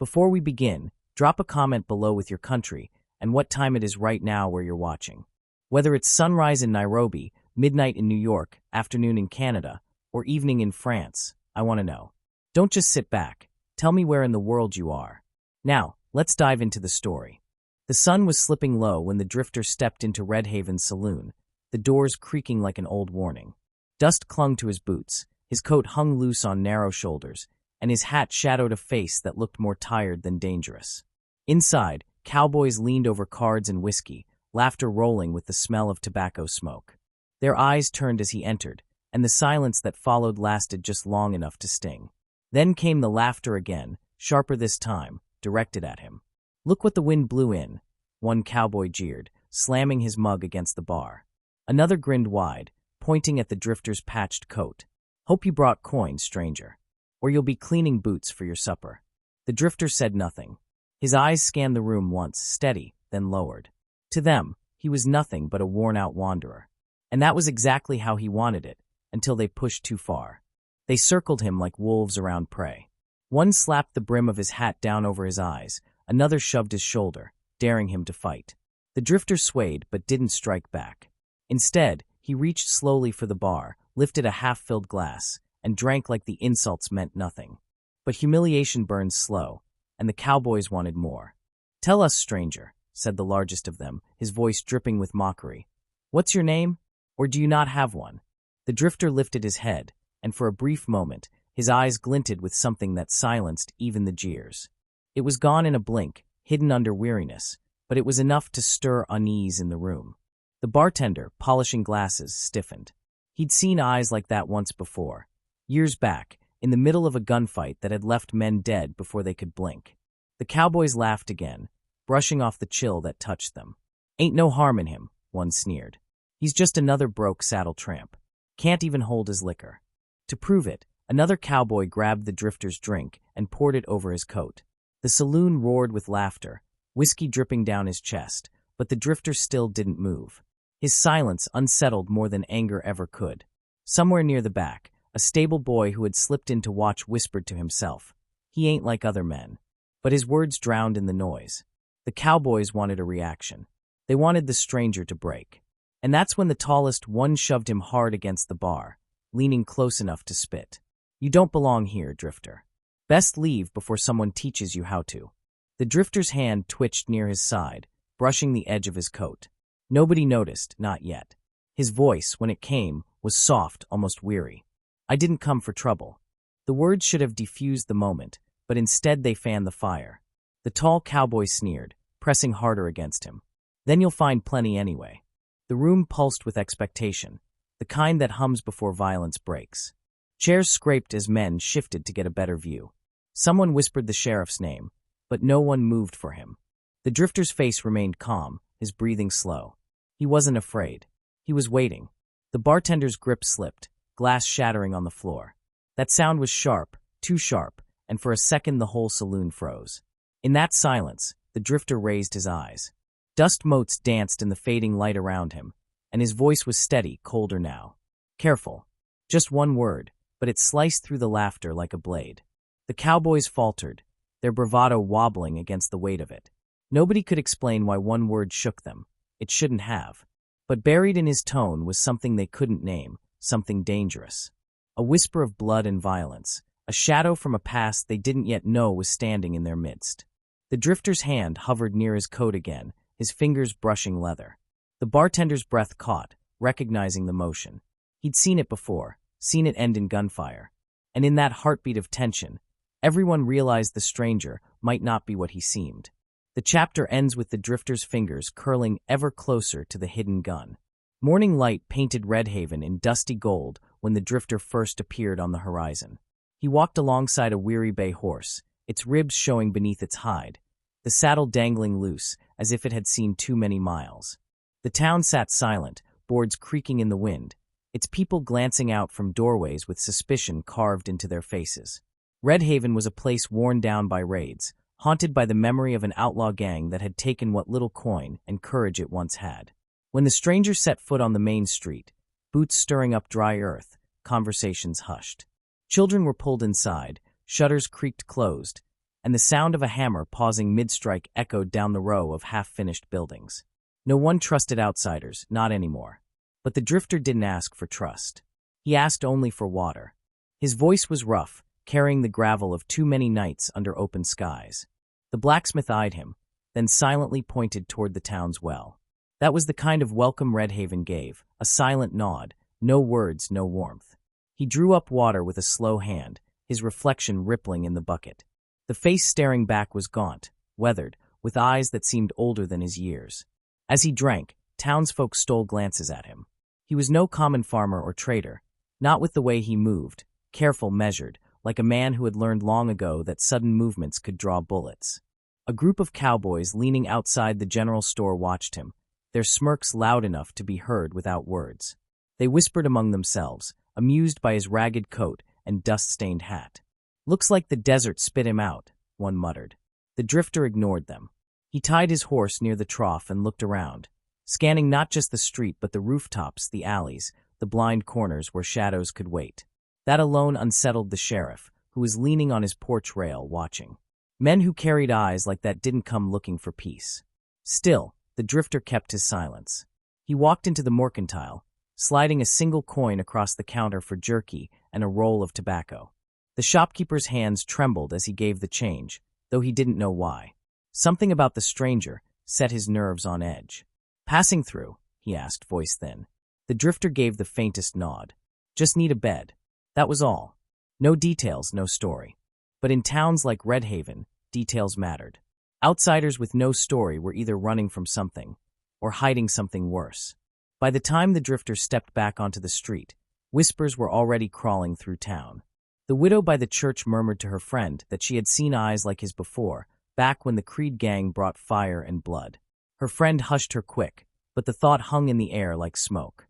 Before we begin, drop a comment below with your country and what time it is right now where you're watching. Whether it's sunrise in Nairobi, midnight in New York, afternoon in Canada, or evening in France, I want to know. Don't just sit back. Tell me where in the world you are. Now, let's dive into the story. The sun was slipping low when the drifter stepped into Redhaven's saloon, the doors creaking like an old warning. Dust clung to his boots, his coat hung loose on narrow shoulders, and his hat shadowed a face that looked more tired than dangerous. Inside, cowboys leaned over cards and whiskey, laughter rolling with the smell of tobacco smoke. Their eyes turned as he entered, and the silence that followed lasted just long enough to sting. Then came the laughter again, sharper this time, directed at him. "Look what the wind blew in," one cowboy jeered, slamming his mug against the bar. Another grinned wide, pointing at the drifter's patched coat. "Hope you brought coin, stranger, or you'll be cleaning boots for your supper." The drifter said nothing. His eyes scanned the room once, steady, then lowered. To them, he was nothing but a worn-out wanderer. And that was exactly how he wanted it, until they pushed too far. They circled him like wolves around prey. One slapped the brim of his hat down over his eyes, another shoved his shoulder, daring him to fight. The drifter swayed but didn't strike back. Instead, he reached slowly for the bar, lifted a half-filled glass, and drank like the insults meant nothing. But humiliation burns slow, and the cowboys wanted more. "Tell us, stranger," said the largest of them, his voice dripping with mockery. "What's your name? Or do you not have one?" The drifter lifted his head, and for a brief moment, his eyes glinted with something that silenced even the jeers. It was gone in a blink, hidden under weariness, but it was enough to stir unease in the room. The bartender, polishing glasses, stiffened. He'd seen eyes like that once before, years back, in the middle of a gunfight that had left men dead before they could blink. The cowboys laughed again, brushing off the chill that touched them. "Ain't no harm in him," one sneered. "He's just another broke saddle tramp. Can't even hold his liquor." To prove it, another cowboy grabbed the drifter's drink and poured it over his coat. The saloon roared with laughter, whiskey dripping down his chest, but the drifter still didn't move. His silence unsettled more than anger ever could. Somewhere near the back, a stable boy who had slipped in to watch whispered to himself, "He ain't like other men." But his words drowned in the noise. The cowboys wanted a reaction. They wanted the stranger to break. And that's when the tallest one shoved him hard against the bar, leaning close enough to spit. "You don't belong here, drifter. Best leave before someone teaches you how to." The drifter's hand twitched near his side, brushing the edge of his coat. Nobody noticed, not yet. His voice, when it came, was soft, almost weary. "I didn't come for trouble." The words should have diffused the moment, but instead they fanned the fire. The tall cowboy sneered, pressing harder against him. "Then you'll find plenty anyway." The room pulsed with expectation, the kind that hums before violence breaks. Chairs scraped as men shifted to get a better view. Someone whispered the sheriff's name, but no one moved for him. The drifter's face remained calm, his breathing slow. He wasn't afraid. He was waiting. The bartender's grip slipped, glass shattering on the floor. That sound was sharp, too sharp, and for a second the whole saloon froze. In that silence, the drifter raised his eyes. Dust motes danced in the fading light around him, and his voice was steady, colder now. "Careful." Just one word, but it sliced through the laughter like a blade. The cowboys faltered, their bravado wobbling against the weight of it. Nobody could explain why one word shook them. It shouldn't have. But buried in his tone was something they couldn't name, something dangerous. A whisper of blood and violence, a shadow from a past they didn't yet know was standing in their midst. The drifter's hand hovered near his coat again, his fingers brushing leather. The bartender's breath caught, recognizing the motion. He'd seen it before, seen it end in gunfire. And in that heartbeat of tension, everyone realized the stranger might not be what he seemed. The chapter ends with the drifter's fingers curling ever closer to the hidden gun. Morning light painted Redhaven in dusty gold when the drifter first appeared on the horizon. He walked alongside a weary bay horse, its ribs showing beneath its hide, the saddle dangling loose as if it had seen too many miles. The town sat silent, boards creaking in the wind, its people glancing out from doorways with suspicion carved into their faces. Redhaven was a place worn down by raids, haunted by the memory of an outlaw gang that had taken what little coin and courage it once had. When the stranger set foot on the main street, boots stirring up dry earth, conversations hushed. Children were pulled inside, shutters creaked closed, and the sound of a hammer pausing mid-strike echoed down the row of half-finished buildings. No one trusted outsiders, not anymore. But the drifter didn't ask for trust. He asked only for water. His voice was rough, carrying the gravel of too many nights under open skies. The blacksmith eyed him, then silently pointed toward the town's well. That was the kind of welcome Redhaven gave, a silent nod, no words, no warmth. He drew up water with a slow hand, his reflection rippling in the bucket. The face staring back was gaunt, weathered, with eyes that seemed older than his years. As he drank, townsfolk stole glances at him. He was no common farmer or trader, not with the way he moved, careful, measured, like a man who had learned long ago that sudden movements could draw bullets. A group of cowboys leaning outside the general store watched him, their smirks loud enough to be heard without words. They whispered among themselves, amused by his ragged coat and dust-stained hat. "Looks like the desert spit him out," one muttered. The drifter ignored them. He tied his horse near the trough and looked around, scanning not just the street but the rooftops, the alleys, the blind corners where shadows could wait. That alone unsettled the sheriff, who was leaning on his porch rail watching. Men who carried eyes like that didn't come looking for peace. Still, the drifter kept his silence. He walked into the mercantile, sliding a single coin across the counter for jerky and a roll of tobacco. The shopkeeper's hands trembled as he gave the change, though he didn't know why. Something about the stranger set his nerves on edge. "Passing through?" he asked, voice thin. The drifter gave the faintest nod. "Just need a bed." That was all. No details, no story. But in towns like Redhaven, details mattered. Outsiders with no story were either running from something or hiding something worse. By the time the drifter stepped back onto the street, whispers were already crawling through town. The widow by the church murmured to her friend that she had seen eyes like his before, back when the Creed gang brought fire and blood. Her friend hushed her quick, but the thought hung in the air like smoke.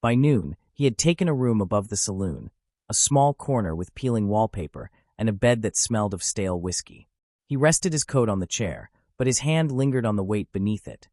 By noon, he had taken a room above the saloon, a small corner with peeling wallpaper and a bed that smelled of stale whiskey. He rested his coat on the chair, but his hand lingered on the weight beneath it,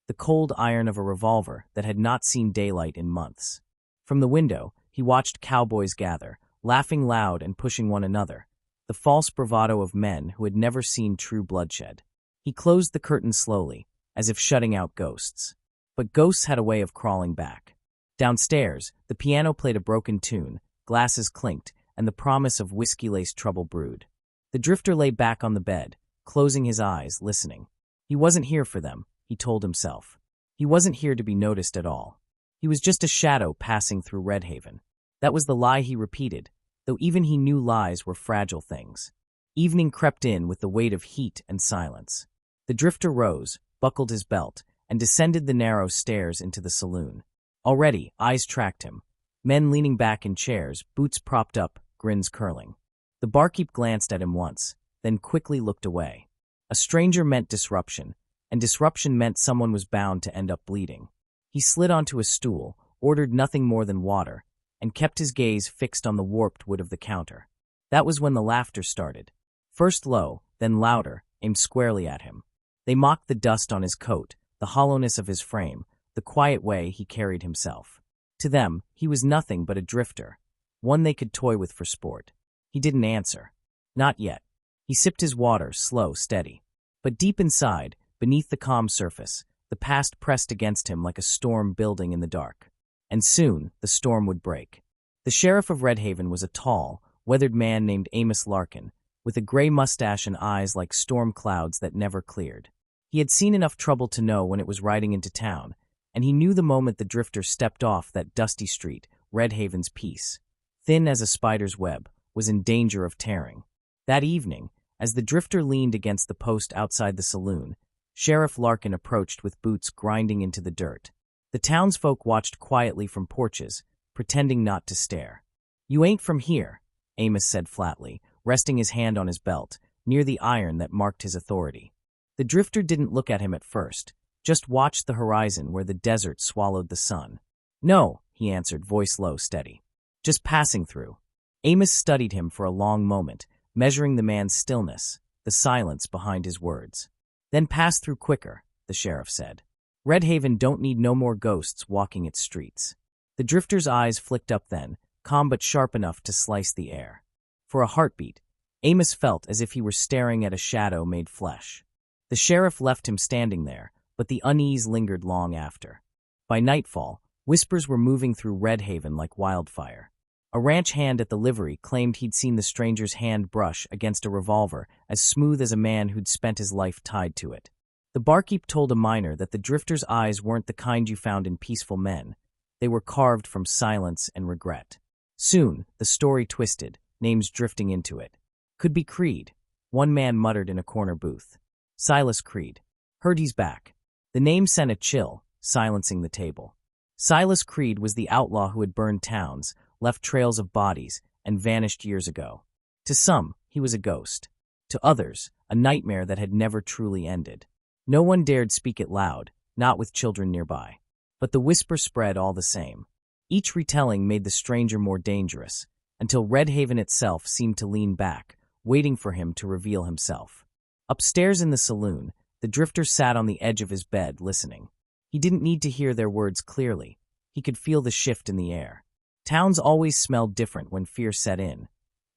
the cold iron of a revolver that had not seen daylight in months. From the window, he watched cowboys gather, laughing loud and pushing one another, the false bravado of men who had never seen true bloodshed. He closed the curtain slowly, as if shutting out ghosts. But ghosts had a way of crawling back. Downstairs, the piano played a broken tune, glasses clinked, and the promise of whiskey-laced trouble brewed. The drifter lay back on the bed, closing his eyes, listening. He wasn't here for them, he told himself. He wasn't here to be noticed at all. He was just a shadow passing through Redhaven. That was the lie he repeated, though even he knew lies were fragile things. Evening crept in with the weight of heat and silence. The drifter rose, buckled his belt, and descended the narrow stairs into the saloon. Already, eyes tracked him. Men leaning back in chairs, boots propped up, grins curling. The barkeep glanced at him once, then quickly looked away. A stranger meant disruption, and disruption meant someone was bound to end up bleeding. He slid onto a stool, ordered nothing more than water, and kept his gaze fixed on the warped wood of the counter. That was when the laughter started. First low, then louder, aimed squarely at him. They mocked the dust on his coat, the hollowness of his frame, the quiet way he carried himself. To them, he was nothing but a drifter, one they could toy with for sport. He didn't answer. Not yet. He sipped his water, slow, steady. But deep inside, beneath the calm surface, the past pressed against him like a storm building in the dark. And soon, the storm would break. The sheriff of Redhaven was a tall, weathered man named Amos Larkin, with a gray mustache and eyes like storm clouds that never cleared. He had seen enough trouble to know when it was riding into town, and he knew the moment the drifter stepped off that dusty street, Redhaven's peace, thin as a spider's web, was in danger of tearing. That evening, as the drifter leaned against the post outside the saloon, Sheriff Larkin approached with boots grinding into the dirt. The townsfolk watched quietly from porches, pretending not to stare. "You ain't from here," Amos said flatly, resting his hand on his belt, near the iron that marked his authority. The drifter didn't look at him at first, just watched the horizon where the desert swallowed the sun. "No," he answered, voice low, steady. "Just passing through." Amos studied him for a long moment, measuring the man's stillness, the silence behind his words. "Then pass through quicker," the sheriff said. "Redhaven don't need no more ghosts walking its streets." The drifter's eyes flicked up then, calm but sharp enough to slice the air. For a heartbeat, Amos felt as if he were staring at a shadow made flesh. The sheriff left him standing there, but the unease lingered long after. By nightfall, whispers were moving through Redhaven like wildfire. A ranch hand at the livery claimed he'd seen the stranger's hand brush against a revolver as smooth as a man who'd spent his life tied to it. The barkeep told a miner that the drifter's eyes weren't the kind you found in peaceful men. They were carved from silence and regret. Soon, the story twisted, names drifting into it. Could be Creed, one man muttered in a corner booth. Silas Creed. Heard he's back. The name sent a chill, silencing the table. Silas Creed was the outlaw who had burned towns, left trails of bodies, and vanished years ago. To some, he was a ghost. To others, a nightmare that had never truly ended. No one dared speak it loud, not with children nearby. But the whisper spread all the same. Each retelling made the stranger more dangerous, until Redhaven itself seemed to lean back, waiting for him to reveal himself. Upstairs in the saloon, the drifter sat on the edge of his bed, listening. He didn't need to hear their words clearly. He could feel the shift in the air. Towns always smelled different when fear set in,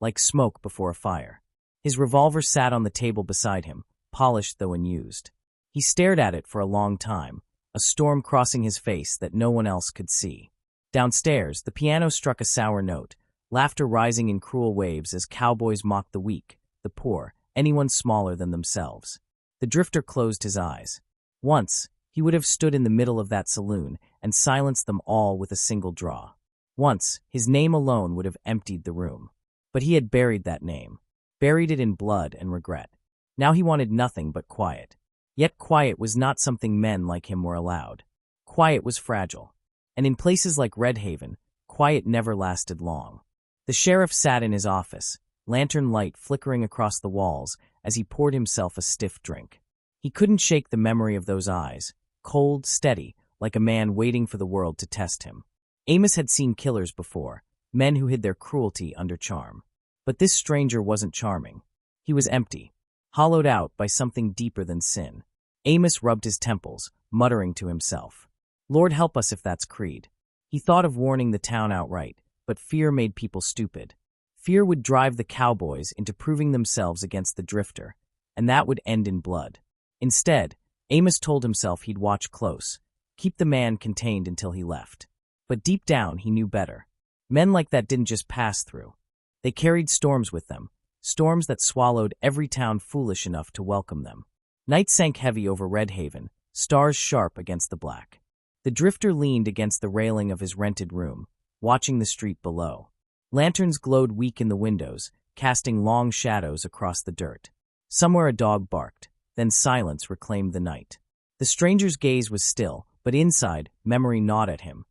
like smoke before a fire. His revolver sat on the table beside him, polished though unused. He stared at it for a long time, a storm crossing his face that no one else could see. Downstairs, the piano struck a sour note, laughter rising in cruel waves as cowboys mocked the weak, the poor, anyone smaller than themselves. The drifter closed his eyes. Once, he would have stood in the middle of that saloon and silenced them all with a single draw. Once, his name alone would have emptied the room. But he had buried that name, buried it in blood and regret. Now he wanted nothing but quiet. Yet quiet was not something men like him were allowed. Quiet was fragile. And in places like Redhaven, quiet never lasted long. The sheriff sat in his office, lantern light flickering across the walls as he poured himself a stiff drink. He couldn't shake the memory of those eyes, cold, steady, like a man waiting for the world to test him. Amos had seen killers before, men who hid their cruelty under charm. But this stranger wasn't charming. He was empty, hollowed out by something deeper than sin. Amos rubbed his temples, muttering to himself, "Lord help us if that's Creed." He thought of warning the town outright, but fear made people stupid. Fear would drive the cowboys into proving themselves against the drifter, and that would end in blood. Instead, Amos told himself he'd watch close, keep the man contained until he left. But deep down, he knew better. Men like that didn't just pass through. They carried storms with them, storms that swallowed every town foolish enough to welcome them. Night sank heavy over Redhaven, stars sharp against the black. The drifter leaned against the railing of his rented room, watching the street below. Lanterns glowed weak in the windows, casting long shadows across the dirt. Somewhere a dog barked, then silence reclaimed the night. The stranger's gaze was still, but inside, memory gnawed at him.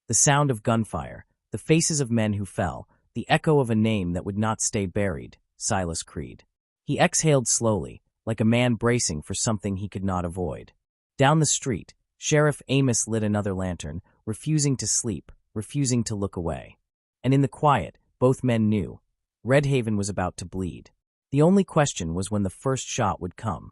The sound of gunfire, the faces of men who fell, the echo of a name that would not stay buried, Silas Creed. He exhaled slowly, like a man bracing for something he could not avoid. Down the street, Sheriff Amos lit another lantern, refusing to sleep, refusing to look away. And in the quiet, both men knew, Redhaven was about to bleed. The only question was when the first shot would come.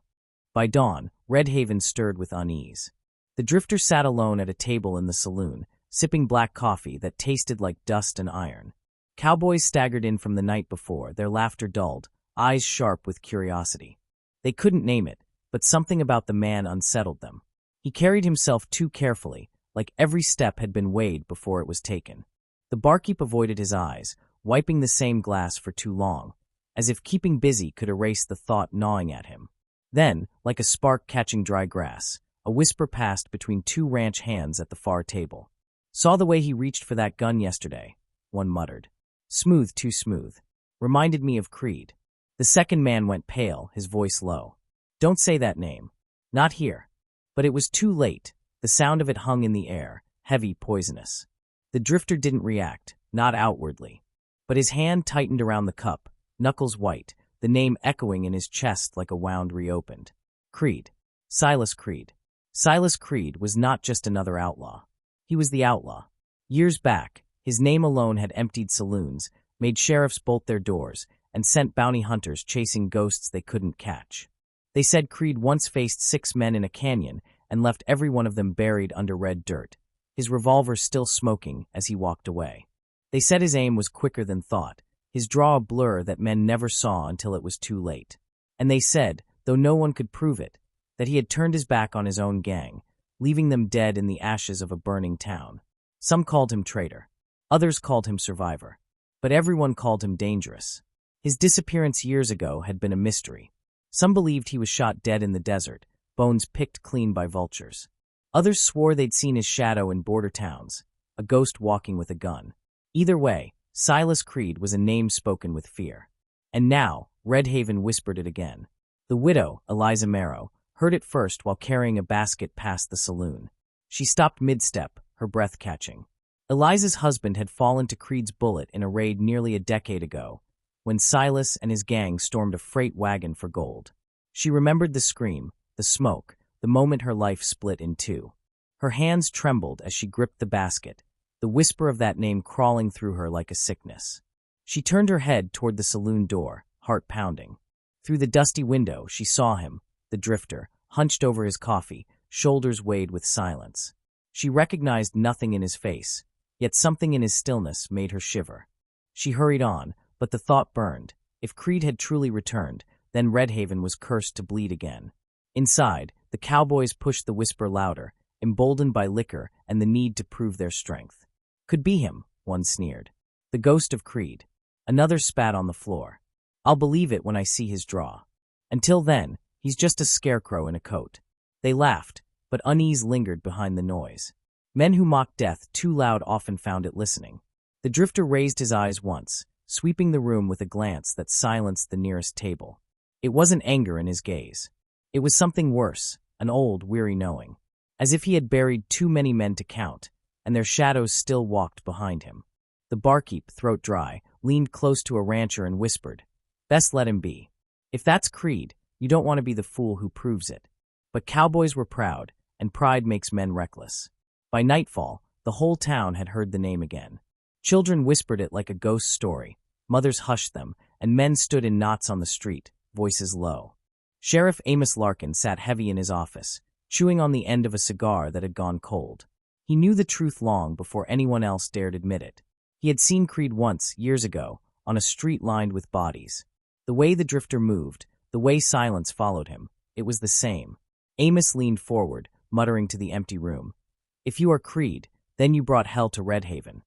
By dawn, Redhaven stirred with unease. The drifter sat alone at a table in the saloon, sipping black coffee that tasted like dust and iron. Cowboys staggered in from the night before, their laughter dulled, eyes sharp with curiosity. They couldn't name it, but something about the man unsettled them. He carried himself too carefully, like every step had been weighed before it was taken. The barkeep avoided his eyes, wiping the same glass for too long, as if keeping busy could erase the thought gnawing at him. Then, like a spark catching dry grass, a whisper passed between two ranch hands at the far table. "Saw the way he reached for that gun yesterday," one muttered. "Smooth, too smooth. Reminded me of Creed." The second man went pale, his voice low. "Don't say that name. Not here." But it was too late. The sound of it hung in the air, heavy, poisonous. The drifter didn't react, not outwardly. But his hand tightened around the cup, knuckles white, the name echoing in his chest like a wound reopened. Creed. Silas Creed. Silas Creed was not just another outlaw. He was the outlaw. Years back, his name alone had emptied saloons, made sheriffs bolt their doors, and sent bounty hunters chasing ghosts they couldn't catch. They said Creed once faced 6 men in a canyon and left every one of them buried under red dirt, his revolver still smoking as he walked away. They said his aim was quicker than thought, his draw a blur that men never saw until it was too late. And they said, though no one could prove it, that he had turned his back on his own gang, leaving them dead in the ashes of a burning town. Some called him traitor. Others called him survivor. But everyone called him dangerous. His disappearance years ago had been a mystery. Some believed he was shot dead in the desert, bones picked clean by vultures. Others swore they'd seen his shadow in border towns, a ghost walking with a gun. Either way, Silas Creed was a name spoken with fear. And now, Redhaven whispered it again. The widow, Eliza Marrow, heard it first while carrying a basket past the saloon. She stopped mid-step, her breath catching. Eliza's husband had fallen to Creed's bullet in a raid nearly a decade ago, when Silas and his gang stormed a freight wagon for gold. She remembered the scream, the smoke, the moment her life split in two. Her hands trembled as she gripped the basket, the whisper of that name crawling through her like a sickness. She turned her head toward the saloon door, heart pounding. Through the dusty window, she saw him, the drifter, hunched over his coffee, shoulders weighted with silence. She recognized nothing in his face, yet something in his stillness made her shiver. She hurried on, but the thought burned. If Creed had truly returned, then Redhaven was cursed to bleed again. Inside, the Cowboys pushed the whisper louder, emboldened by liquor and the need to prove their strength. Could be him, one sneered. The ghost of Creed. Another spat on the floor. I'll believe it when I see his draw. Until then, he's just a scarecrow in a coat. They laughed, but unease lingered behind the noise. Men who mocked death too loud often found it listening. The drifter raised his eyes once, sweeping the room with a glance that silenced the nearest table. It wasn't anger in his gaze. It was something worse, an old, weary knowing. As if he had buried too many men to count, and their shadows still walked behind him. The barkeep, throat dry, leaned close to a rancher and whispered, "Best let him be. If that's Creed, you don't want to be the fool who proves it." But Cowboys were proud, and pride makes men reckless. By nightfall, the whole town had heard the name again. Children whispered it like a ghost story, mothers hushed them, and men stood in knots on the street, voices low. Sheriff Amos Larkin sat heavy in his office, chewing on the end of a cigar that had gone cold. He knew the truth long before anyone else dared admit it. He had seen Creed once, years ago, on a street lined with bodies. The way the drifter moved, the way silence followed him, it was the same. Amos leaned forward, muttering to the empty room. "If you are Creed, then you brought hell to Redhaven."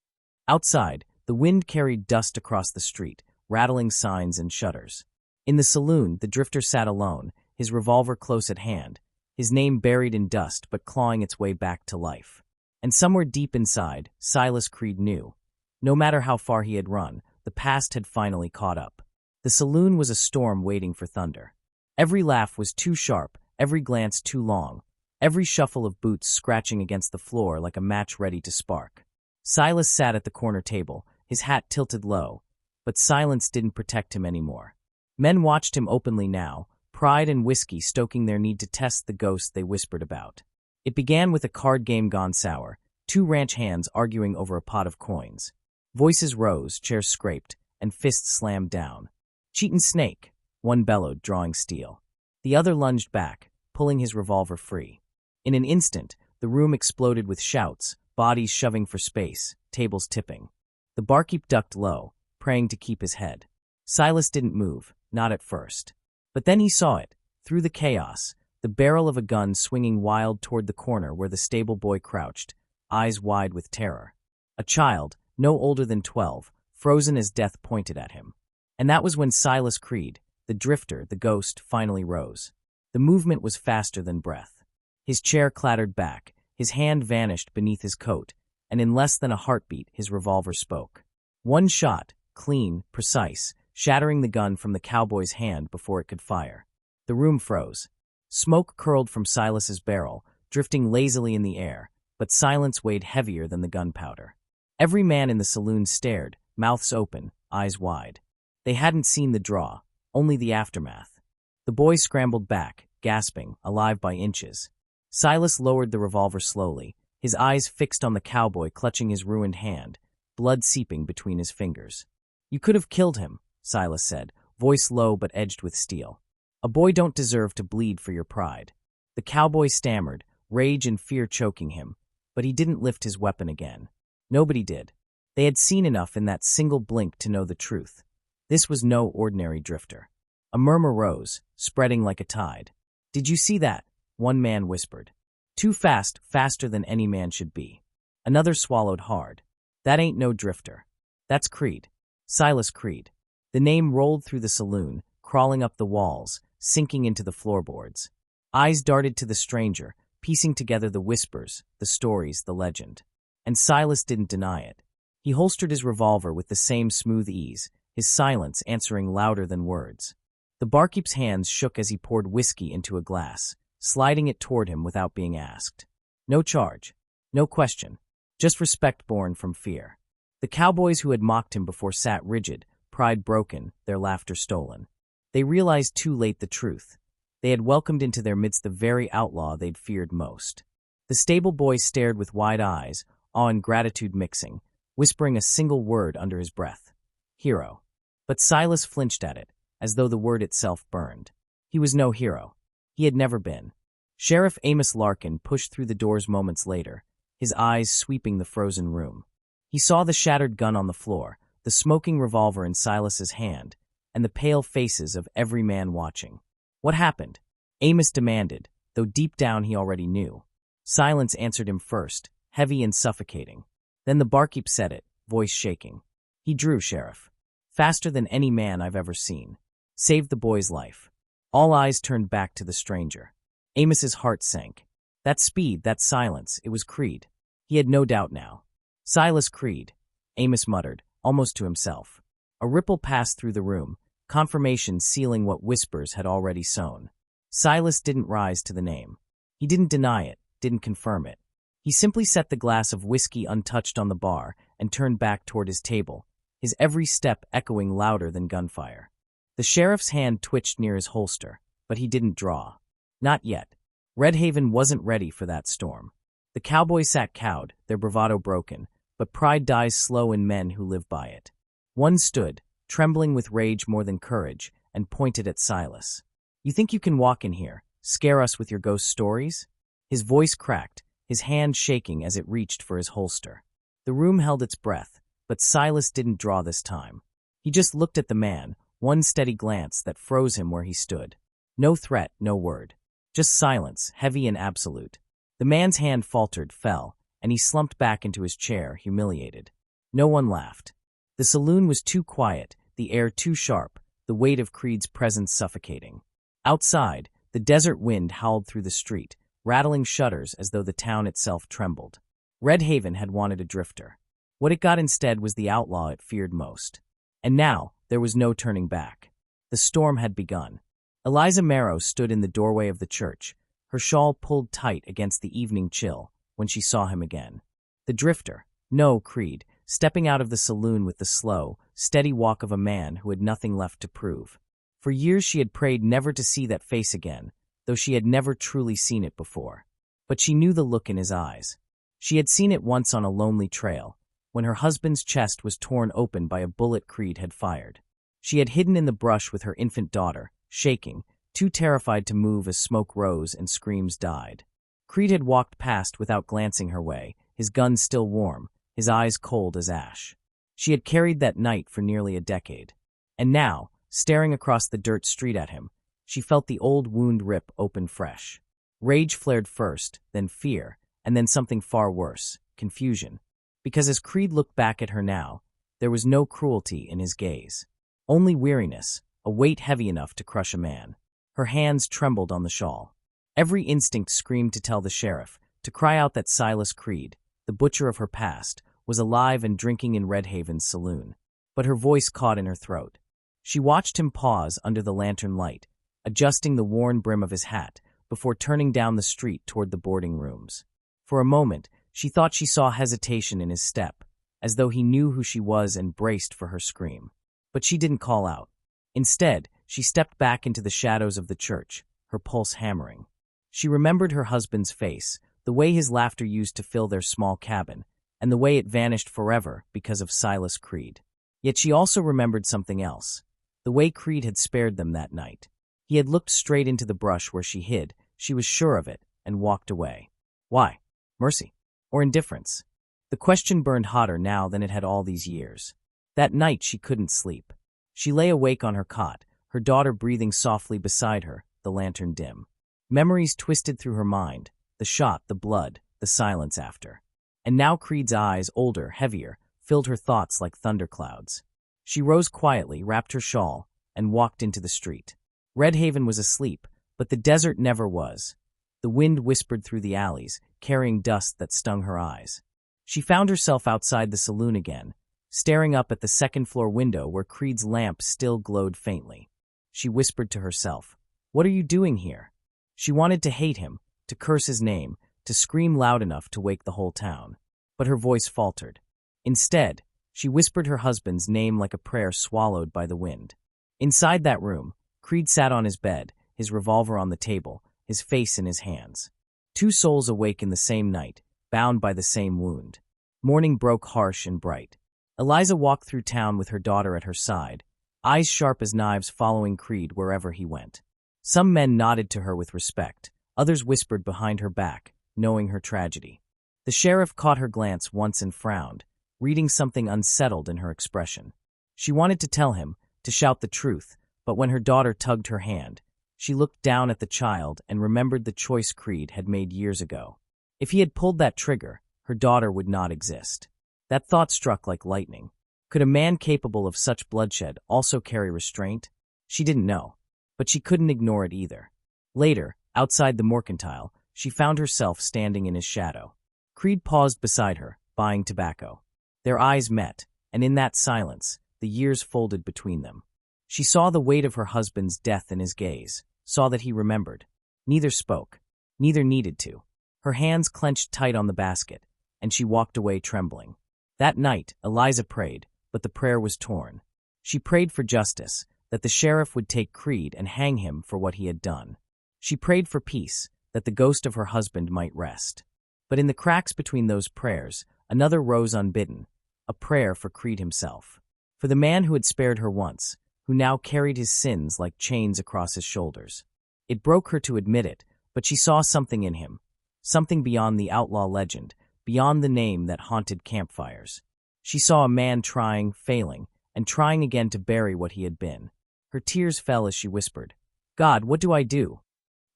Outside, the wind carried dust across the street, rattling signs and shutters. In the saloon, the drifter sat alone, his revolver close at hand, his name buried in dust but clawing its way back to life. And somewhere deep inside, Silas Creed knew. No matter how far he had run, the past had finally caught up. The saloon was a storm waiting for thunder. Every laugh was too sharp, every glance too long, every shuffle of boots scratching against the floor like a match ready to spark. Silas sat at the corner table, his hat tilted low, but silence didn't protect him anymore. Men watched him openly now, pride and whiskey stoking their need to test the ghost they whispered about. It began with a card game gone sour, two ranch hands arguing over a pot of coins. Voices rose, chairs scraped, and fists slammed down. "Cheatin' snake," one bellowed, drawing steel. The other lunged back, pulling his revolver free. In an instant, the room exploded with shouts, bodies shoving for space, tables tipping. The barkeep ducked low, praying to keep his head. Silas didn't move, not at first. But then he saw it, through the chaos, the barrel of a gun swinging wild toward the corner where the stable boy crouched, eyes wide with terror. A child, no older than 12, frozen as death pointed at him. And that was when Silas Creed, the drifter, the ghost, finally rose. The movement was faster than breath. His chair clattered back, his hand vanished beneath his coat, and in less than a heartbeat his revolver spoke. One shot, clean, precise, shattering the gun from the cowboy's hand before it could fire. The room froze. Smoke curled from Silas's barrel, drifting lazily in the air, but silence weighed heavier than the gunpowder. Every man in the saloon stared, mouths open, eyes wide. They hadn't seen the draw, only the aftermath. The boy scrambled back, gasping, alive by inches. Silas lowered the revolver slowly, his eyes fixed on the cowboy clutching his ruined hand, blood seeping between his fingers. "You could have killed him," Silas said, voice low but edged with steel. "A boy don't deserve to bleed for your pride." The cowboy stammered, rage and fear choking him, but he didn't lift his weapon again. Nobody did. They had seen enough in that single blink to know the truth. This was no ordinary drifter. A murmur rose, spreading like a tide. "Did you see that?" one man whispered. "Too fast, faster than any man should be." Another swallowed hard. "That ain't no drifter. That's Creed. Silas Creed." The name rolled through the saloon, crawling up the walls, sinking into the floorboards. Eyes darted to the stranger, piecing together the whispers, the stories, the legend. And Silas didn't deny it. He holstered his revolver with the same smooth ease, his silence answering louder than words. The barkeep's hands shook as he poured whiskey into a glass, sliding it toward him without being asked. No charge, no question, just respect born from fear. The cowboys who had mocked him before sat rigid, pride broken, their laughter stolen. They realized too late the truth. They had welcomed into their midst the very outlaw they'd feared most. The stable boy stared with wide eyes, awe and gratitude mixing, whispering a single word under his breath. Hero. But Silas flinched at it, as though the word itself burned. He was no hero. He had never been. Sheriff Amos Larkin pushed through the doors moments later, his eyes sweeping the frozen room. He saw the shattered gun on the floor, the smoking revolver in Silas's hand, and the pale faces of every man watching. What happened? Amos demanded, though deep down he already knew. Silence answered him first, heavy and suffocating. Then the barkeep said it, voice shaking. He drew, Sheriff. Faster than any man I've ever seen. Saved the boy's life. All eyes turned back to the stranger. Amos's heart sank. That speed, that silence, it was Creed. He had no doubt now. Silas Creed, Amos muttered, almost to himself. A ripple passed through the room, confirmation sealing what whispers had already sown. Silas didn't rise to the name. He didn't deny it, didn't confirm it. He simply set the glass of whiskey untouched on the bar and turned back toward his table, his every step echoing louder than gunfire. The sheriff's hand twitched near his holster, but he didn't draw. Not yet. Redhaven wasn't ready for that storm. The cowboys sat cowed, their bravado broken, but pride dies slow in men who live by it. One stood, trembling with rage more than courage, and pointed at Silas. "You think you can walk in here, scare us with your ghost stories?" His voice cracked, his hand shaking as it reached for his holster. The room held its breath, but Silas didn't draw this time. He just looked at the man, one steady glance that froze him where he stood. No threat, no word. Just silence, heavy and absolute. The man's hand faltered, fell, and he slumped back into his chair, humiliated. No one laughed. The saloon was too quiet, the air too sharp, the weight of Creed's presence suffocating. Outside, the desert wind howled through the street, rattling shutters as though the town itself trembled. Redhaven had wanted a drifter. What it got instead was the outlaw it feared most. And now, there was no turning back. The storm had begun. Eliza Marrow stood in the doorway of the church, her shawl pulled tight against the evening chill, when she saw him again. The drifter, no Creed, stepping out of the saloon with the slow, steady walk of a man who had nothing left to prove. For years she had prayed never to see that face again, though she had never truly seen it before. But she knew the look in his eyes. She had seen it once on a lonely trail, when her husband's chest was torn open by a bullet Creed had fired. She had hidden in the brush with her infant daughter, shaking, too terrified to move as smoke rose and screams died. Creed had walked past without glancing her way, his gun still warm, his eyes cold as ash. She had carried that night for nearly a decade. And now, staring across the dirt street at him, she felt the old wound rip open fresh. Rage flared first, then fear, and then something far worse, confusion. Because as Creed looked back at her now, there was no cruelty in his gaze. Only weariness, a weight heavy enough to crush a man. Her hands trembled on the shawl. Every instinct screamed to tell the sheriff, to cry out that Silas Creed, the butcher of her past, was alive and drinking in Redhaven's saloon. But her voice caught in her throat. She watched him pause under the lantern light, adjusting the worn brim of his hat, before turning down the street toward the boarding rooms. For a moment, she thought she saw hesitation in his step, as though he knew who she was and braced for her scream. But she didn't call out. Instead, she stepped back into the shadows of the church, her pulse hammering. She remembered her husband's face, the way his laughter used to fill their small cabin, and the way it vanished forever because of Silas Creed. Yet she also remembered something else, the way Creed had spared them that night. He had looked straight into the brush where she hid, she was sure of it, and walked away. Why? Mercy? Or indifference? The question burned hotter now than it had all these years. That night she couldn't sleep. She lay awake on her cot, her daughter breathing softly beside her, the lantern dim. Memories twisted through her mind, the shot, the blood, the silence after. And now Creed's eyes, older, heavier, filled her thoughts like thunderclouds. She rose quietly, wrapped her shawl, and walked into the street. Redhaven was asleep, but the desert never was. The wind whispered through the alleys, carrying dust that stung her eyes. She found herself outside the saloon again, staring up at the second-floor window where Creed's lamp still glowed faintly. She whispered to herself, "What are you doing here?" She wanted to hate him, to curse his name, to scream loud enough to wake the whole town. But her voice faltered. Instead, she whispered her husband's name like a prayer swallowed by the wind. Inside that room, Creed sat on his bed, his revolver on the table, his face in his hands. Two souls awake in the same night, bound by the same wound. Morning broke harsh and bright. Eliza walked through town with her daughter at her side, eyes sharp as knives following Creed wherever he went. Some men nodded to her with respect, others whispered behind her back, knowing her tragedy. The sheriff caught her glance once and frowned, reading something unsettled in her expression. She wanted to tell him, to shout the truth, but when her daughter tugged her hand, she looked down at the child and remembered the choice Creed had made years ago. If he had pulled that trigger, her daughter would not exist. That thought struck like lightning. Could a man capable of such bloodshed also carry restraint? She didn't know, but she couldn't ignore it either. Later, outside the mercantile, she found herself standing in his shadow. Creed paused beside her, buying tobacco. Their eyes met, and in that silence, the years folded between them. She saw the weight of her husband's death in his gaze, saw that he remembered. Neither spoke. Neither needed to. Her hands clenched tight on the basket, and she walked away trembling. That night, Eliza prayed, but the prayer was torn. She prayed for justice, that the sheriff would take Creed and hang him for what he had done. She prayed for peace, that the ghost of her husband might rest. But in the cracks between those prayers, another rose unbidden, a prayer for Creed himself. For the man who had spared her once, who now carried his sins like chains across his shoulders. It broke her to admit it, but she saw something in him, something beyond the outlaw legend, beyond the name that haunted campfires. She saw a man trying, failing, and trying again to bury what he had been. Her tears fell as she whispered, "God, what do I do?"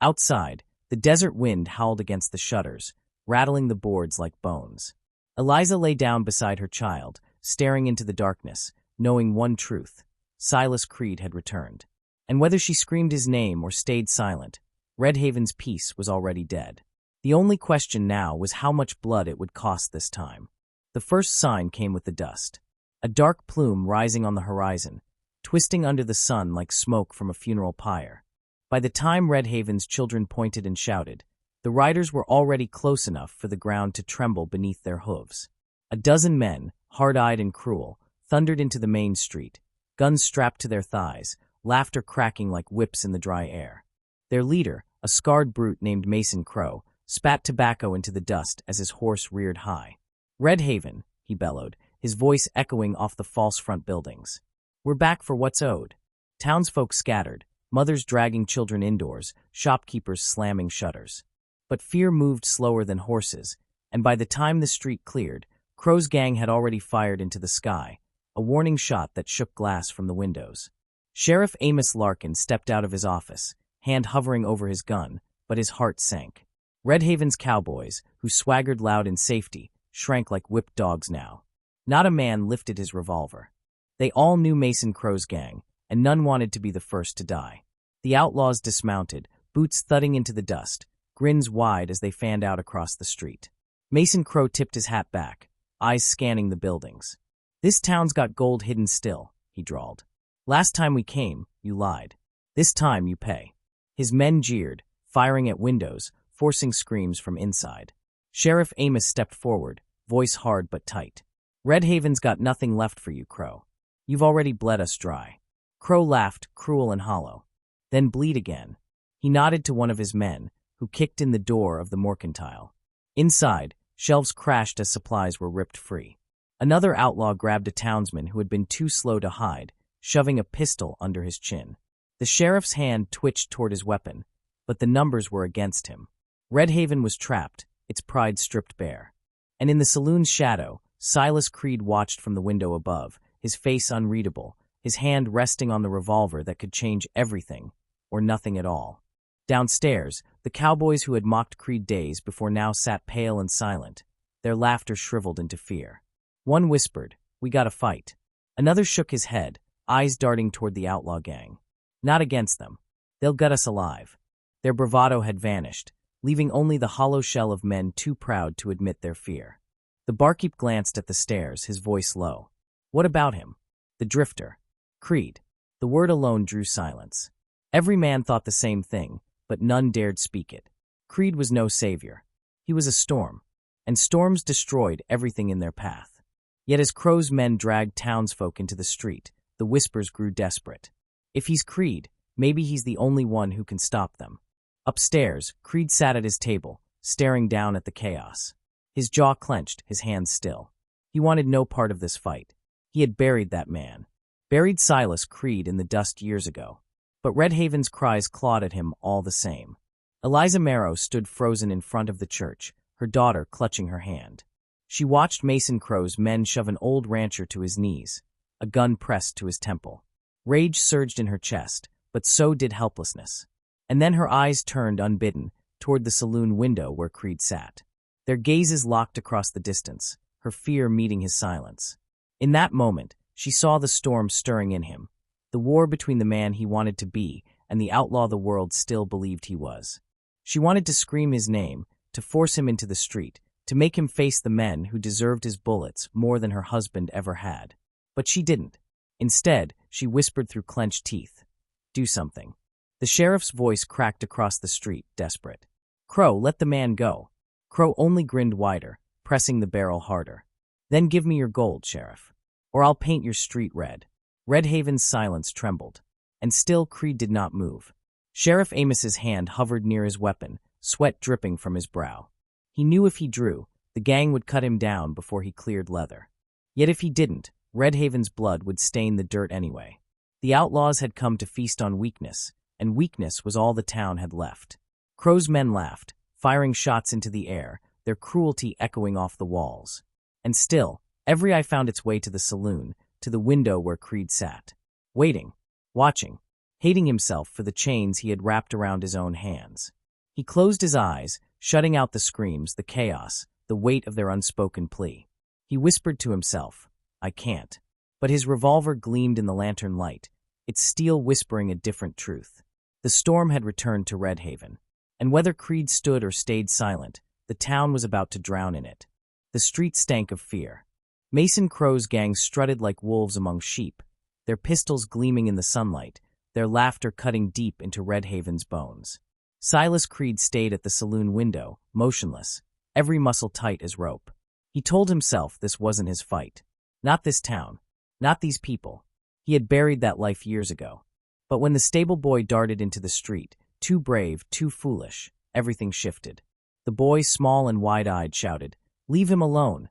Outside, the desert wind howled against the shutters, rattling the boards like bones. Eliza lay down beside her child, staring into the darkness, knowing one truth: Silas Creed had returned. And whether she screamed his name or stayed silent, Redhaven's peace was already dead. The only question now was how much blood it would cost this time. The first sign came with the dust. A dark plume rising on the horizon, twisting under the sun like smoke from a funeral pyre. By the time Redhaven's children pointed and shouted, the riders were already close enough for the ground to tremble beneath their hooves. A dozen men, hard-eyed and cruel, thundered into the main street, guns strapped to their thighs, laughter cracking like whips in the dry air. Their leader, a scarred brute named Mason Crow, spat tobacco into the dust as his horse reared high. "Redhaven," he bellowed, his voice echoing off the false front buildings. "We're back for what's owed." Townsfolk scattered, mothers dragging children indoors, shopkeepers slamming shutters. But fear moved slower than horses, and by the time the street cleared, Crow's gang had already fired into the sky, a warning shot that shook glass from the windows. Sheriff Amos Larkin stepped out of his office, hand hovering over his gun, but his heart sank. Redhaven's cowboys, who swaggered loud in safety, shrank like whipped dogs now. Not a man lifted his revolver. They all knew Mason Crow's gang, and none wanted to be the first to die. The outlaws dismounted, boots thudding into the dust, grins wide as they fanned out across the street. Mason Crow tipped his hat back, eyes scanning the buildings. "This town's got gold hidden still," he drawled. "Last time we came, you lied. This time you pay." His men jeered, firing at windows, forcing screams from inside. Sheriff Amos stepped forward, voice hard but tight. "Redhaven's got nothing left for you, Crow. You've already bled us dry." Crow laughed, cruel and hollow. "Then bleed again." He nodded to one of his men, who kicked in the door of the mercantile. Inside, shelves crashed as supplies were ripped free. Another outlaw grabbed a townsman who had been too slow to hide, shoving a pistol under his chin. The sheriff's hand twitched toward his weapon, but the numbers were against him. Redhaven was trapped, its pride stripped bare. And in the saloon's shadow, Silas Creed watched from the window above, his face unreadable, his hand resting on the revolver that could change everything, or nothing at all. Downstairs, the cowboys who had mocked Creed days before now sat pale and silent, their laughter shriveled into fear. One whispered, "We gotta fight." Another shook his head, eyes darting toward the outlaw gang. "Not against them. They'll gut us alive." Their bravado had vanished, leaving only the hollow shell of men too proud to admit their fear. The barkeep glanced at the stairs, his voice low. "What about him?" "The drifter. Creed." The word alone drew silence. Every man thought the same thing, but none dared speak it. Creed was no savior. He was a storm, and storms destroyed everything in their path. Yet as Crow's men dragged townsfolk into the street, the whispers grew desperate. If he's Creed, maybe he's the only one who can stop them. Upstairs, Creed sat at his table, staring down at the chaos. His jaw clenched, his hands still. He wanted no part of this fight. He had buried that man. Buried Silas Creed in the dust years ago. But Redhaven's cries clawed at him all the same. Eliza Marrow stood frozen in front of the church, her daughter clutching her hand. She watched Mason Crow's men shove an old rancher to his knees, a gun pressed to his temple. Rage surged in her chest, but so did helplessness. And then her eyes turned unbidden toward the saloon window where Creed sat. Their gazes locked across the distance, her fear meeting his silence. In that moment, she saw the storm stirring in him, the war between the man he wanted to be and the outlaw the world still believed he was. She wanted to scream his name, to force him into the street, to make him face the men who deserved his bullets more than her husband ever had. But she didn't. Instead, she whispered through clenched teeth, "Do something." The sheriff's voice cracked across the street, desperate. "Crow, let the man go." Crow only grinned wider, pressing the barrel harder. "Then give me your gold, Sheriff, or I'll paint your street red." Redhaven's silence trembled, and still Creed did not move. Sheriff Amos's hand hovered near his weapon, sweat dripping from his brow. He knew if he drew, the gang would cut him down before he cleared leather. Yet if he didn't, Redhaven's blood would stain the dirt anyway. The outlaws had come to feast on weakness, and weakness was all the town had left. Crow's men laughed, firing shots into the air, their cruelty echoing off the walls. And still, every eye found its way to the saloon, to the window where Creed sat. Waiting, watching, hating himself for the chains he had wrapped around his own hands. He closed his eyes, shutting out the screams, the chaos, the weight of their unspoken plea. He whispered to himself, "I can't." But his revolver gleamed in the lantern light, its steel whispering a different truth. The storm had returned to Redhaven, and whether Creed stood or stayed silent, the town was about to drown in it. The street stank of fear. Mason Crow's gang strutted like wolves among sheep, their pistols gleaming in the sunlight, their laughter cutting deep into Redhaven's bones. Silas Creed stayed at the saloon window, motionless, every muscle tight as rope. He told himself this wasn't his fight. Not this town. Not these people. He had buried that life years ago. But when the stable boy darted into the street, too brave, too foolish, everything shifted. The boy, small and wide-eyed, shouted, "Leave him alone,"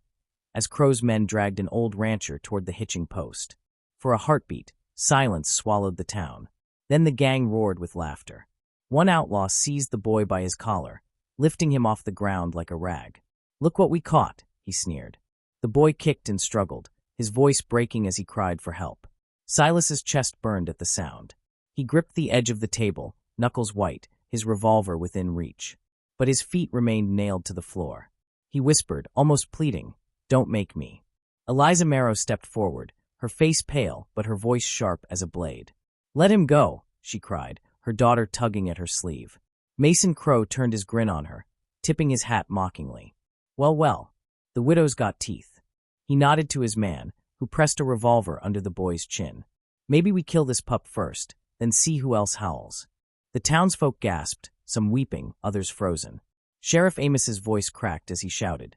as Crow's men dragged an old rancher toward the hitching post. For a heartbeat, silence swallowed the town. Then the gang roared with laughter. One outlaw seized the boy by his collar, lifting him off the ground like a rag. "Look what we caught," he sneered. The boy kicked and struggled, his voice breaking as he cried for help. Silas's chest burned at the sound. He gripped the edge of the table, knuckles white, his revolver within reach. But his feet remained nailed to the floor. He whispered, almost pleading, "Don't make me." Eliza Marrow stepped forward, her face pale but her voice sharp as a blade. "Let him go," she cried, her daughter tugging at her sleeve. Mason Crow turned his grin on her, tipping his hat mockingly. "Well, well, the widow's got teeth." He nodded to his man, who pressed a revolver under the boy's chin. "Maybe we kill this pup first, then see who else howls." The townsfolk gasped, some weeping, others frozen. Sheriff Amos's voice cracked as he shouted,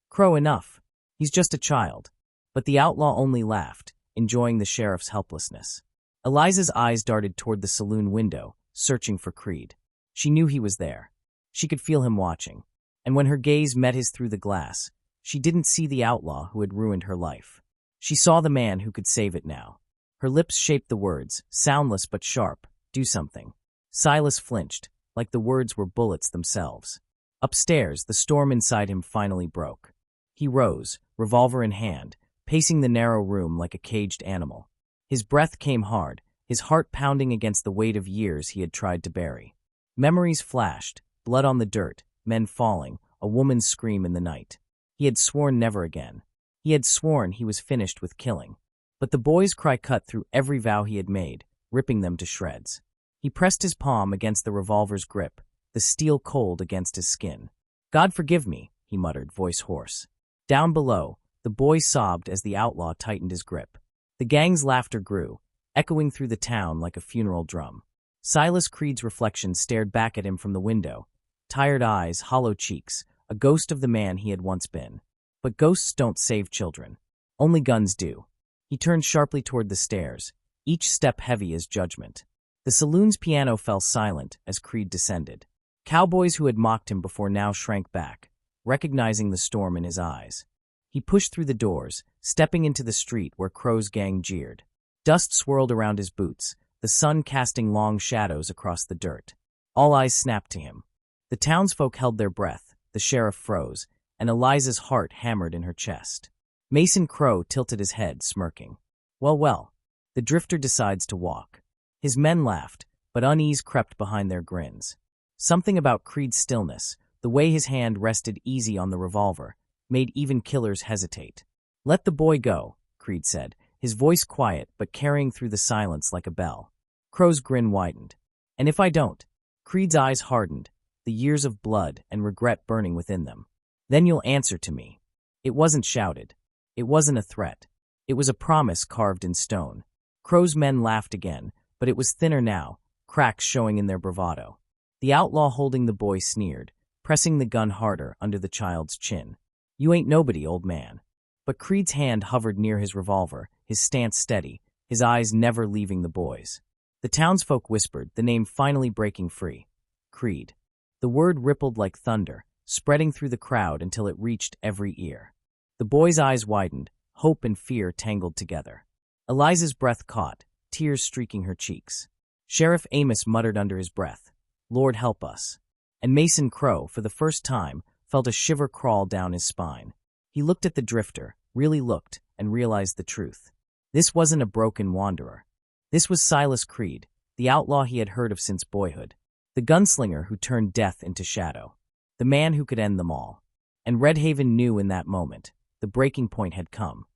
"Crow, enough. He's just a child." But the outlaw only laughed, enjoying the sheriff's helplessness. Eliza's eyes darted toward the saloon window, searching for Creed. She knew he was there. She could feel him watching. And when her gaze met his through the glass, she didn't see the outlaw who had ruined her life. She saw the man who could save it now. Her lips shaped the words, soundless but sharp, "Do something." Silas flinched, like the words were bullets themselves. Upstairs, the storm inside him finally broke. He rose, revolver in hand, pacing the narrow room like a caged animal. His breath came hard, his heart pounding against the weight of years he had tried to bury. Memories flashed, blood on the dirt, men falling, a woman's scream in the night. He had sworn never again. He had sworn he was finished with killing. But the boy's cry cut through every vow he had made, ripping them to shreds. He pressed his palm against the revolver's grip, the steel cold against his skin. "God forgive me," he muttered, voice hoarse. Down below, the boy sobbed as the outlaw tightened his grip. The gang's laughter grew, echoing through the town like a funeral drum. Silas Creed's reflection stared back at him from the window. Tired eyes, hollow cheeks, a ghost of the man he had once been. But ghosts don't save children. Only guns do. He turned sharply toward the stairs, each step heavy as judgment. The saloon's piano fell silent as Creed descended. Cowboys who had mocked him before now shrank back, recognizing the storm in his eyes. He pushed through the doors, stepping into the street where Crow's gang jeered. Dust swirled around his boots, the sun casting long shadows across the dirt. All eyes snapped to him. The townsfolk held their breath, the sheriff froze, and Eliza's heart hammered in her chest. Mason Crow tilted his head, smirking. Well, the drifter decides to walk. His men laughed, but unease crept behind their grins. Something about Creed's stillness, the way his hand rested easy on the revolver, made even killers hesitate. "Let the boy go," Creed said, his voice quiet but carrying through the silence like a bell. Crow's grin widened. "And if I don't?" Creed's eyes hardened, the years of blood and regret burning within them. "Then you'll answer to me." It wasn't shouted. It wasn't a threat. It was a promise carved in stone. Crow's men laughed again, but it was thinner now, cracks showing in their bravado. The outlaw holding the boy sneered, pressing the gun harder under the child's chin. "You ain't nobody, old man." But Creed's hand hovered near his revolver, his stance steady, his eyes never leaving the boy's. The townsfolk whispered, the name finally breaking free. Creed. The word rippled like thunder, spreading through the crowd until it reached every ear. The boy's eyes widened, hope and fear tangled together. Eliza's breath caught, tears streaking her cheeks. Sheriff Amos muttered under his breath, "Lord help us." And Mason Crow, for the first time, felt a shiver crawl down his spine. He looked at the drifter, really looked, and realized the truth. This wasn't a broken wanderer. This was Silas Creed, the outlaw he had heard of since boyhood. The gunslinger who turned death into shadow. The man who could end them all. And Redhaven knew in that moment, the breaking point had come.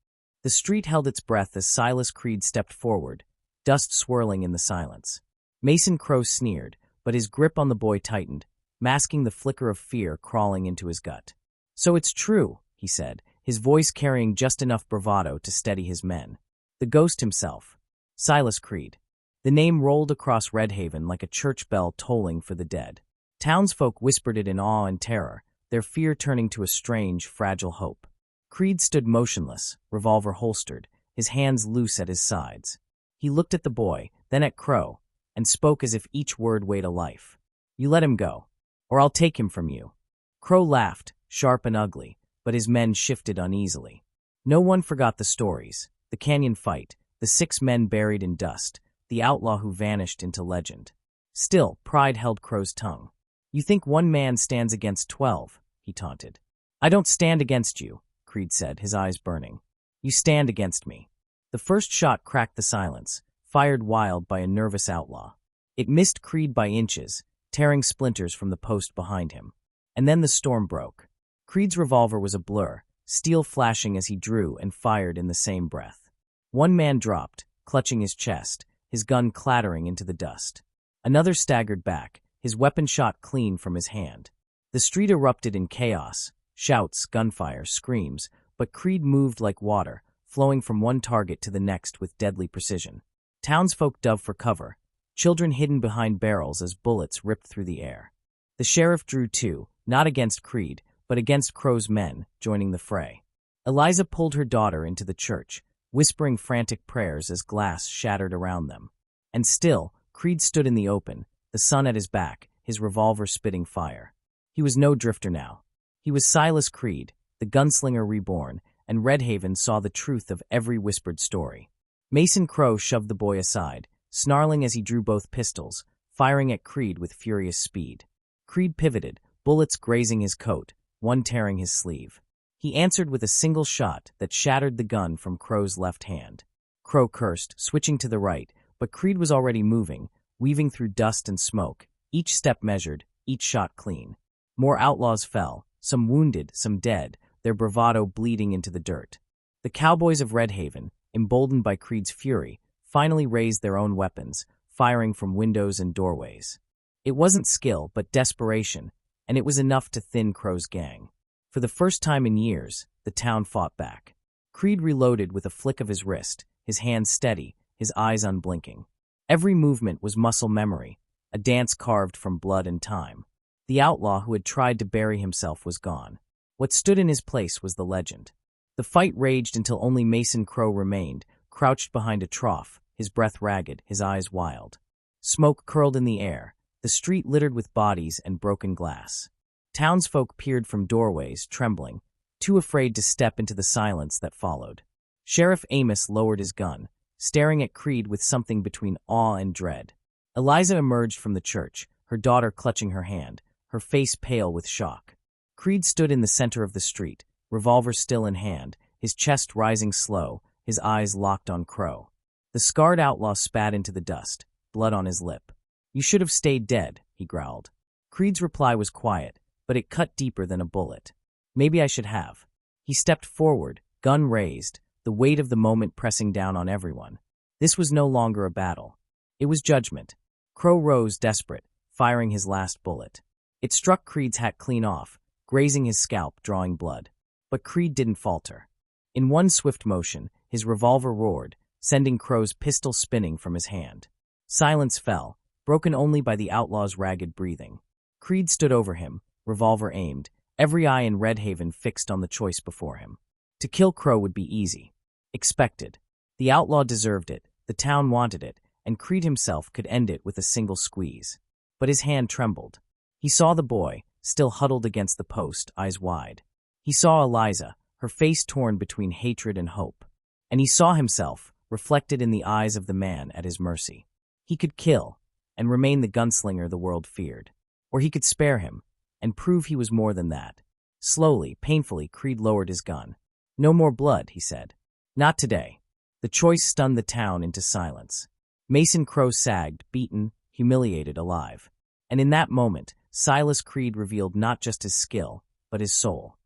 The street held its breath as Silas Creed stepped forward, dust swirling in the silence. Mason Crow sneered, but his grip on the boy tightened, masking the flicker of fear crawling into his gut. "So it's true," he said, his voice carrying just enough bravado to steady his men. "The ghost himself. Silas Creed." The name rolled across Redhaven like a church bell tolling for the dead. Townsfolk whispered it in awe and terror, their fear turning to a strange, fragile hope. Creed stood motionless, revolver holstered, his hands loose at his sides. He looked at the boy, then at Crow, and spoke as if each word weighed a life. "You let him go, or I'll take him from you." Crow laughed, sharp and ugly, but his men shifted uneasily. No one forgot the stories, the canyon fight, the 6 men buried in dust, the outlaw who vanished into legend. Still, pride held Crow's tongue. "You think one man stands against 12, he taunted. "I don't stand against you," Creed said, his eyes burning. "You stand against me." The first shot cracked the silence, fired wild by a nervous outlaw. It missed Creed by inches, tearing splinters from the post behind him. And then the storm broke. Creed's revolver was a blur, steel flashing as he drew and fired in the same breath. One man dropped, clutching his chest, his gun clattering into the dust. Another staggered back, his weapon shot clean from his hand. The street erupted in chaos, shouts, gunfire, screams, but Creed moved like water, flowing from one target to the next with deadly precision. Townsfolk dove for cover, children hidden behind barrels as bullets ripped through the air. The sheriff drew too, not against Creed, but against Crow's men, joining the fray. Eliza pulled her daughter into the church, whispering frantic prayers as glass shattered around them. And still, Creed stood in the open, the sun at his back, his revolver spitting fire. He was no drifter now. He was Silas Creed, the gunslinger reborn, and Redhaven saw the truth of every whispered story. Mason Crow shoved the boy aside, snarling as he drew both pistols, firing at Creed with furious speed. Creed pivoted, bullets grazing his coat, one tearing his sleeve. He answered with a single shot that shattered the gun from Crow's left hand. Crow cursed, switching to the right, but Creed was already moving, weaving through dust and smoke, each step measured, each shot clean. More outlaws fell, some wounded, some dead, their bravado bleeding into the dirt. The Cowboys of Redhaven, emboldened by Creed's fury, finally raised their own weapons, firing from windows and doorways. It wasn't skill, but desperation, and it was enough to thin Crow's gang. For the first time in years, the town fought back. Creed reloaded with a flick of his wrist, his hands steady, his eyes unblinking. Every movement was muscle memory, a dance carved from blood and time. The outlaw who had tried to bury himself was gone. What stood in his place was the legend. The fight raged until only Mason Crow remained, crouched behind a trough, his breath ragged, his eyes wild. Smoke curled in the air, the street littered with bodies and broken glass. Townsfolk peered from doorways, trembling, too afraid to step into the silence that followed. Sheriff Amos lowered his gun, staring at Creed with something between awe and dread. Eliza emerged from the church, her daughter clutching her hand, her face pale with shock. Creed stood in the center of the street, revolver still in hand, his chest rising slow, his eyes locked on Crow. The scarred outlaw spat into the dust, blood on his lip. "You should have stayed dead," he growled. Creed's reply was quiet, but it cut deeper than a bullet. "Maybe I should have." He stepped forward, gun raised, the weight of the moment pressing down on everyone. This was no longer a battle. It was judgment. Crow rose, desperate, firing his last bullet. It struck Creed's hat clean off, grazing his scalp, drawing blood. But Creed didn't falter. In one swift motion, his revolver roared, sending Crow's pistol spinning from his hand. Silence fell, broken only by the outlaw's ragged breathing. Creed stood over him, revolver aimed, every eye in Redhaven fixed on the choice before him. To kill Crow would be easy. Expected. The outlaw deserved it, the town wanted it, and Creed himself could end it with a single squeeze. But his hand trembled. He saw the boy, still huddled against the post, eyes wide. He saw Eliza, her face torn between hatred and hope. And he saw himself, reflected in the eyes of the man at his mercy. He could kill, and remain the gunslinger the world feared. Or he could spare him, and prove he was more than that. Slowly, painfully, Creed lowered his gun. "No more blood," he said. "Not today." The choice stunned the town into silence. Mason Crow sagged, beaten, humiliated, alive. And in that moment, Silas Creed revealed not just his skill, but his soul.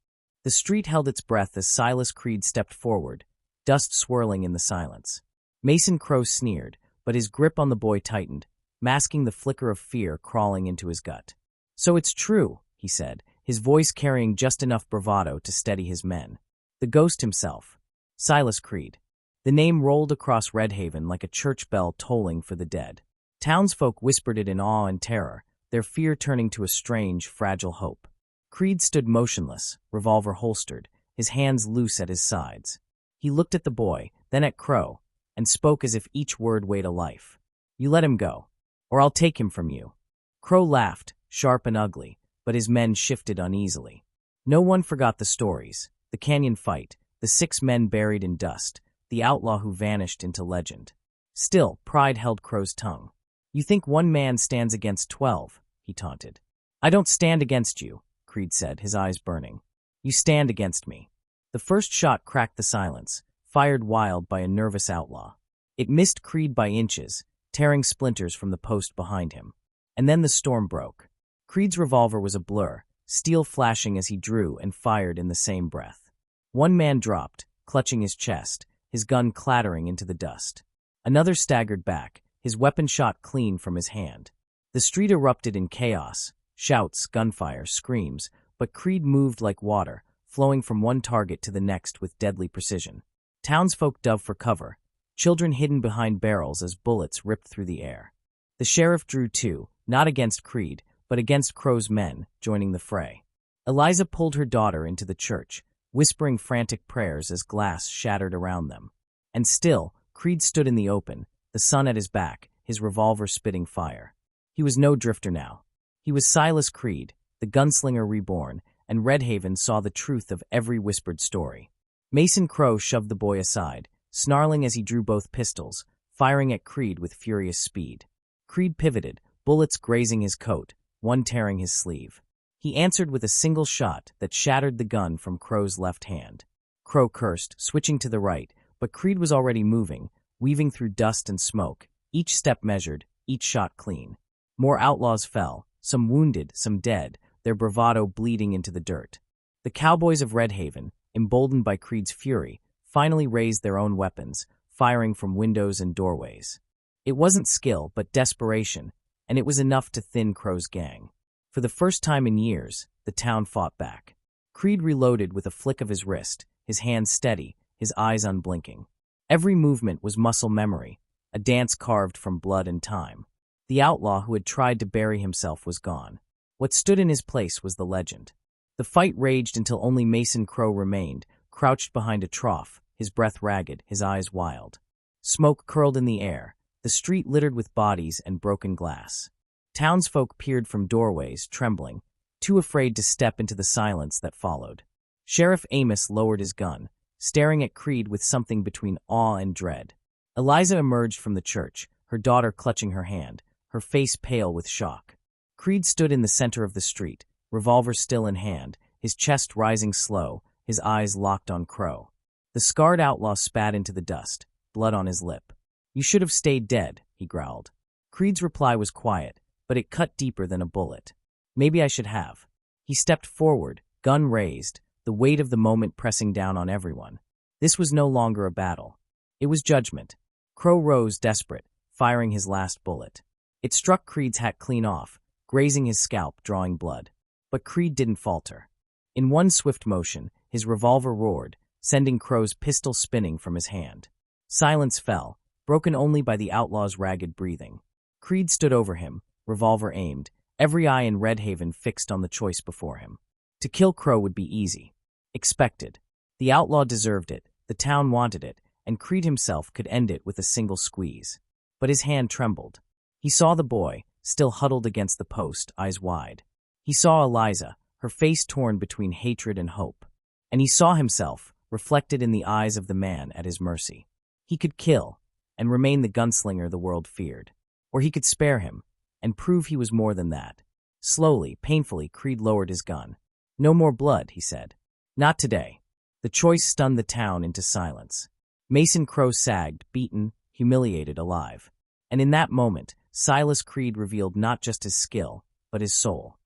The street held its breath as Silas Creed stepped forward, dust swirling in the silence. Mason Crow sneered, but his grip on the boy tightened, masking the flicker of fear crawling into his gut. "So it's true," he said, his voice carrying just enough bravado to steady his men. "The ghost himself. Silas Creed." The name rolled across Redhaven like a church bell tolling for the dead. Townsfolk whispered it in awe and terror, their fear turning to a strange, fragile hope. Creed stood motionless, revolver holstered, his hands loose at his sides. He looked at the boy, then at Crow, and spoke as if each word weighed a life. "You let him go, or I'll take him from you." Crow laughed, sharp and ugly, but his men shifted uneasily. No one forgot the stories, the canyon fight, the 6 men buried in dust, the outlaw who vanished into legend. Still, pride held Crow's tongue. "You think one man stands against 12, he taunted. "I don't stand against you," Creed said, his eyes burning. "You stand against me." The first shot cracked the silence, fired wild by a nervous outlaw. It missed Creed by inches, tearing splinters from the post behind him. And then the storm broke. Creed's revolver was a blur, steel flashing as he drew and fired in the same breath. One man dropped, clutching his chest, his gun clattering into the dust. Another staggered back, his weapon shot clean from his hand. The street erupted in chaos, shouts, gunfire, screams, but Creed moved like water, flowing from one target to the next with deadly precision. Townsfolk dove for cover, children hidden behind barrels as bullets ripped through the air. The sheriff drew too, not against Creed, but against Crow's men, joining the fray. Eliza pulled her daughter into the church, whispering frantic prayers as glass shattered around them. And still, Creed stood in the open, the sun at his back, his revolver spitting fire. He was no drifter now. He was Silas Creed, the gunslinger reborn, and Redhaven saw the truth of every whispered story. Mason Crow shoved the boy aside, snarling as he drew both pistols, firing at Creed with furious speed. Creed pivoted, bullets grazing his coat, one tearing his sleeve. He answered with a single shot that shattered the gun from Crow's left hand. Crow cursed, switching to the right, but Creed was already moving, weaving through dust and smoke, each step measured, each shot clean. More outlaws fell, some wounded, some dead, their bravado bleeding into the dirt. The Cowboys of Redhaven, emboldened by Creed's fury, finally raised their own weapons, firing from windows and doorways. It wasn't skill, but desperation, and it was enough to thin Crow's gang. For the first time in years, the town fought back. Creed reloaded with a flick of his wrist, his hands steady, his eyes unblinking. Every movement was muscle memory, a dance carved from blood and time. The outlaw who had tried to bury himself was gone. What stood in his place was the legend. The fight raged until only Mason Crow remained, crouched behind a trough, his breath ragged, his eyes wild. Smoke curled in the air, the street littered with bodies and broken glass. Townsfolk peered from doorways, trembling, too afraid to step into the silence that followed. Sheriff Amos lowered his gun, staring at Creed with something between awe and dread. Eliza emerged from the church, her daughter clutching her hand, her face pale with shock. Creed stood in the center of the street, revolver still in hand, his chest rising slow, his eyes locked on Crow. The scarred outlaw spat into the dust, blood on his lip. "You should have stayed dead," he growled. Creed's reply was quiet, but it cut deeper than a bullet. "Maybe I should have." He stepped forward, gun raised, the weight of the moment pressing down on everyone. This was no longer a battle. It was judgment. Crow rose, desperate, firing his last bullet. It struck Creed's hat clean off, grazing his scalp, drawing blood. But Creed didn't falter. In one swift motion, his revolver roared, sending Crow's pistol spinning from his hand. Silence fell, broken only by the outlaw's ragged breathing. Creed stood over him, revolver aimed, every eye in Redhaven fixed on the choice before him. To kill Crow would be easy. Expected. The outlaw deserved it, the town wanted it, and Creed himself could end it with a single squeeze. But his hand trembled. He saw the boy, still huddled against the post, eyes wide. He saw Eliza, her face torn between hatred and hope. And he saw himself, reflected in the eyes of the man at his mercy. He could kill, and remain the gunslinger the world feared. Or he could spare him, and prove he was more than that. Slowly, painfully, Creed lowered his gun. "No more blood," he said. "Not today." The choice stunned the town into silence. Mason Crow sagged, beaten, humiliated, alive. And in that moment, Silas Creed revealed not just his skill, but his soul.